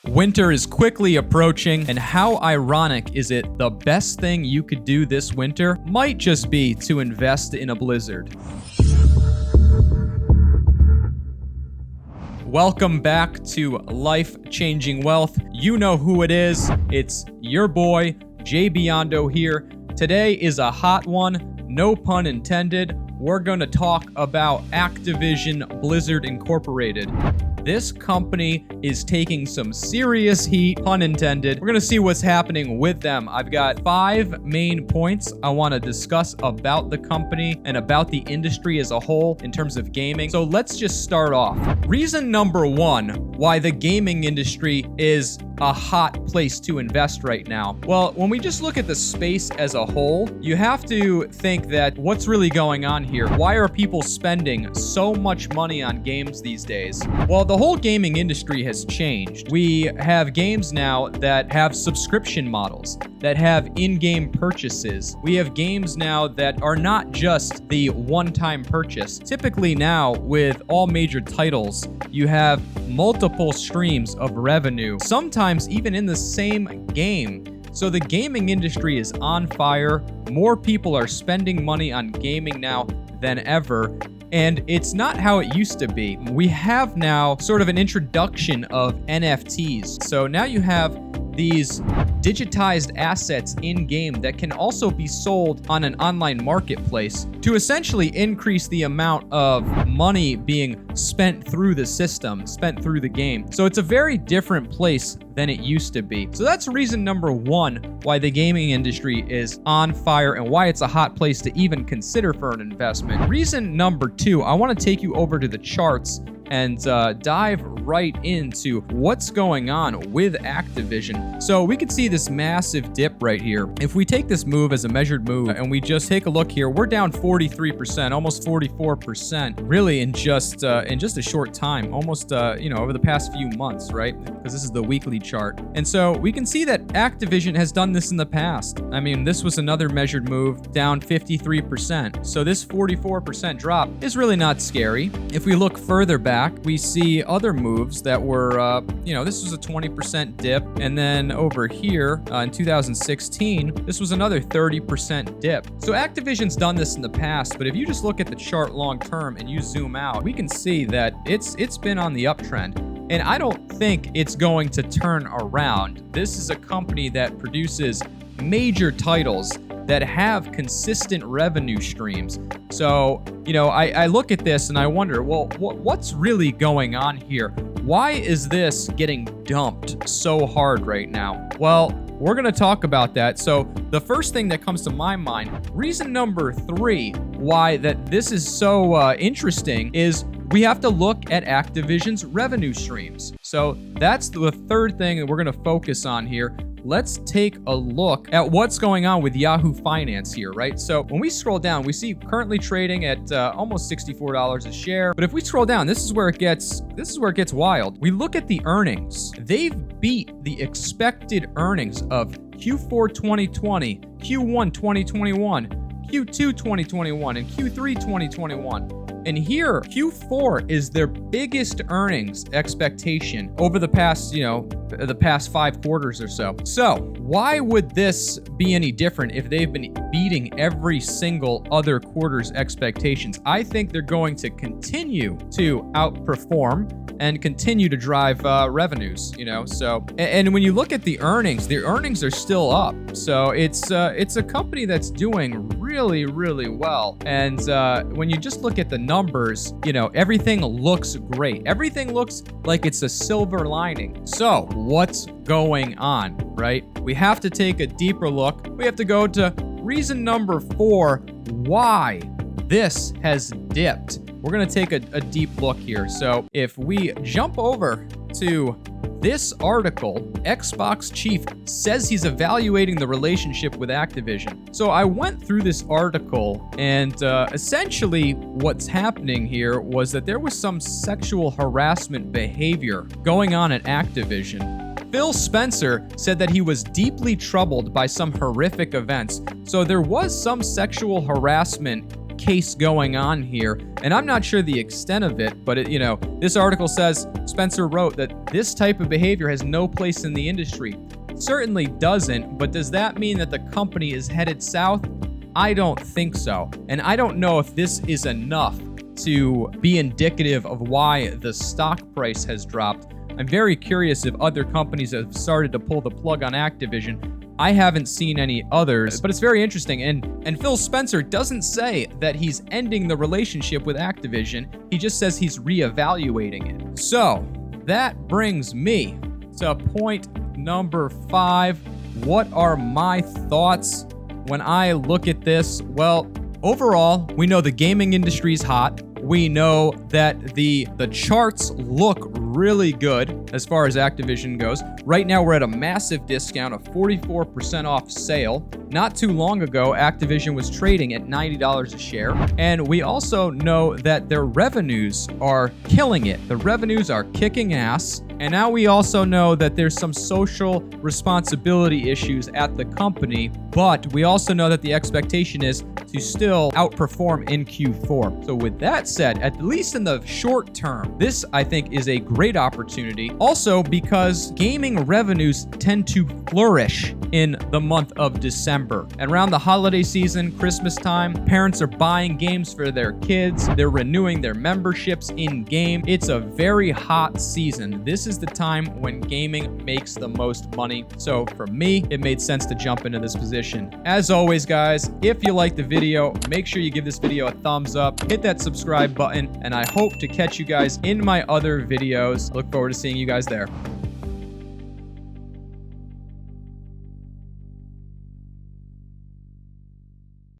Winter is quickly approaching, and how ironic is it the best thing you could do this winter might just be to invest in a Blizzard. Welcome back to Life-Changing Wealth. You know who it is. It's your boy, Jason Biondo here. Today is a hot one, no pun intended. We're going to talk about Activision Blizzard Incorporated. This company is taking some serious heat, pun intended. We're going to see what's happening with them. I've got 5 main points I want to discuss about the company and about the industry as a whole in terms of gaming. So let's just start off. Reason number 1 why the gaming industry is a hot place to invest right now. Well, when we just look at the space as a whole, you have to think that what's really going on here? Why are people spending so much money on games these days? Well, the whole gaming industry has changed. We have games now that have subscription models, that have in-game purchases. We have games now that are not just the one-time purchase. Typically now, with all major titles, you have multiple streams of revenue, sometimes even in the same game. So the gaming industry is on fire. More people are spending money on gaming now than ever. And it's not how it used to be. We have now sort of an introduction of NFTs. So now you have these digitized assets in-game that can also be sold on an online marketplace to essentially increase the amount of money being spent through the system, spent through the game. So it's a very different place than it used to be. So that's reason number 1 why the gaming industry is on fire and why it's a hot place to even consider for an investment. Reason number 2, I want to take you over to the charts and dive right into what's going on with Activision. So we can see this massive dip right here. If we take this move as a measured move and we just take a look here, we're down 43%, almost 44%, really in just a short time, almost over the past few months, right? Because this is the weekly chart. And so we can see that Activision has done this in the past. I mean, this was another measured move, down 53%. So this 44% drop is really not scary. If we look further back, we see other moves that were, this was a 20% dip. And then over here in 2016, this was another 30% dip. So Activision's done this in the past, but if you just look at the chart long term and you zoom out, we can see that it's been on the uptrend. And I don't think it's going to turn around. This is a company that produces major titles that have consistent revenue streams. So, I look at this and I wonder, well, what's really going on here? Why is this getting dumped so hard right now? Well, we're going to talk about that. So the first thing that comes to my mind, reason number 3 why that this is so interesting is we have to look at Activision's revenue streams. So that's the third thing that we're going to focus on here. Let's take a look at what's going on with Yahoo Finance here, right? So when we scroll down, we see currently trading at almost $64 a share. But if we scroll down, this is where it gets wild. We look at the earnings. They've beat the expected earnings of Q4 2020, Q1 2021, Q2 2021, and Q3 2021. And here, Q4 is their biggest earnings expectation over the past 5 quarters or so. So why would this be any different if they've been beating every single other quarter's expectations? I think they're going to continue to outperform and continue to drive revenues, So, and when you look at the earnings are still up. So it's a company that's doing really, really well. And when you just look at the numbers, everything looks great. Everything looks like it's a silver lining. So what's going on, right? We have to take a deeper look. We have to go to reason number 4, why this has dipped. We're going to take a deep look here. So if we jump over to this article, Xbox chief says he's evaluating the relationship with Activision. So I went through this article, and essentially what's happening here was that there was some sexual harassment behavior going on at Activision. Phil Spencer said that he was deeply troubled by some horrific events. So there was some sexual harassment case going on here, and I'm not sure the extent of it, but this article says Spencer wrote that this type of behavior has no place in the industry. Certainly doesn't, but does that mean that the company is headed south? I don't think so. And I don't know if this is enough to be indicative of why the stock price has dropped. I'm very curious if other companies have started to pull the plug on Activision. I haven't seen any others, but it's very interesting. And Phil Spencer doesn't say that he's ending the relationship with Activision. He just says he's reevaluating it. So that brings me to point number 5. What are my thoughts when I look at this? Well, overall, we know the gaming industry is hot. We know that the charts look really good as far as Activision goes. Right now, we're at a massive discount of 44% off sale. Not too long ago, Activision was trading at $90 a share. And we also know that their revenues are killing it. The revenues are kicking ass. And now we also know that there's some social responsibility issues at the company, but we also know that the expectation is to still outperform in Q4. So with that said, at least in the short term, this I think is a great opportunity. Also because gaming revenues tend to flourish in the month of December. And around the holiday season, Christmas time, parents are buying games for their kids. They're renewing their memberships in game. It's a very hot season. This is the time when gaming makes the most money. So for me, it made sense to jump into this position. As always, guys, if you like the video, make sure you give this video a thumbs up, hit that subscribe button, and I hope to catch you guys in my other videos. I look forward to seeing you guys there.